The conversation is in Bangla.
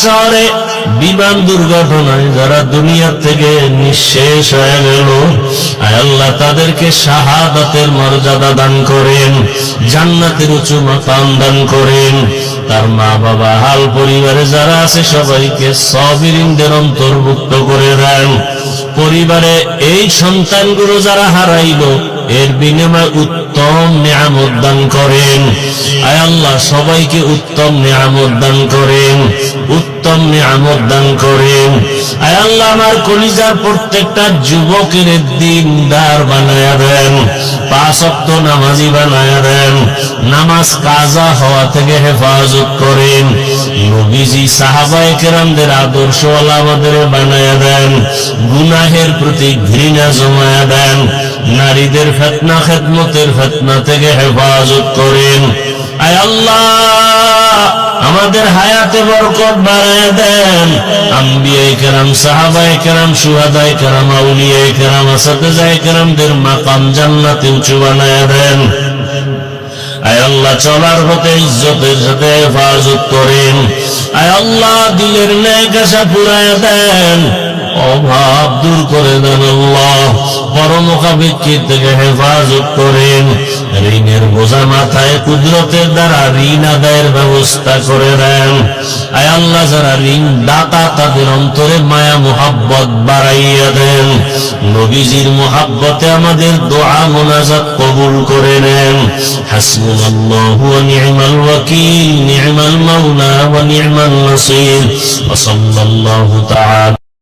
শহরে বিমান দুর্ঘটনায় যারা দুনিয়া থেকে নিঃশেষ হয়ে গেল, আয় আল্লাহ তাদেরকে শাহাদাতের মর্যাদা দান করেন, জান্নাতের উঁচু মাকাম দান করেন। তার মা বাবা হাল পরিবারে যারা আছে সবাইকে সাবিরিনদের অন্তর্ভুক্ত করে দেন। পরিবারে এই সন্তানগুলো যারা হারাইল এর বিনিময়ে উত্তম নিয়ামত দান করেন। আয় আল্লাহ সবাইকে উত্তম নিয়ামত দান করেন, উত্তম নিয়ামত দান করেন। আয় আল্লাহ আমার কলিজার প্রত্যেকটা যুবকের দিনদার বানায়া দেন, 5 ওয়াক্ত নামাজি বানায়া দেন, নামাজ কাজা হওয়া থেকে হেফাজত করেন। নবীজি সাহাবায়ে কেরামদের আদর্শওয়ালা আমাদের বানায়া দেন, গুনাহের প্রতি ঘৃণা জমায়া দেন, নারীদের ফিতনা খেদমতের ফিতনা থেকে হেফাজত করেন। আয় আল্লাহ আমাদের হায়াতে বরকত বাড়ায় দেন। আম্বিয়ায়ে কেরাম, সাহাবায়ে কেরাম, শুহাদায়ে কেরাম, আউলিয়ায়ে কেরাম, আসাতিজায়ে কেরামদের মাকাম জান্নাতে উঁচু বানায় দেন। আয় আল্লাহ চলার পথে ইজ্জতের সাথে হেফাজত করেন। আয় আল্লাহ দিলের নেক আশা পুরায় দেন, অভাব দূর করে দেন। আল্লাহ পরমুখাপেক্ষী থেকে হেফাজত করেন। ঋণের বোঝা মাথায় কুদরতের দ্বারা ঋণ আদায়ের ব্যবস্থা করে দেন। আয় আল্লাহ যারা ঋণ দাতা তাদের অন্তরে মায়া মুহাব্বত বাড়াইয়া দেন। নবীজির মুহাব্বতে আমাদের দোয়া মুনাজাত কবুল করে নেন। হাসবুনাল্লাহু ওয়া নি'মাল ওয়াকিল, নি'মাল মাওলা ওয়া নি'মান নাসির। ওয়া সাল্লাল্লাহু তাআলা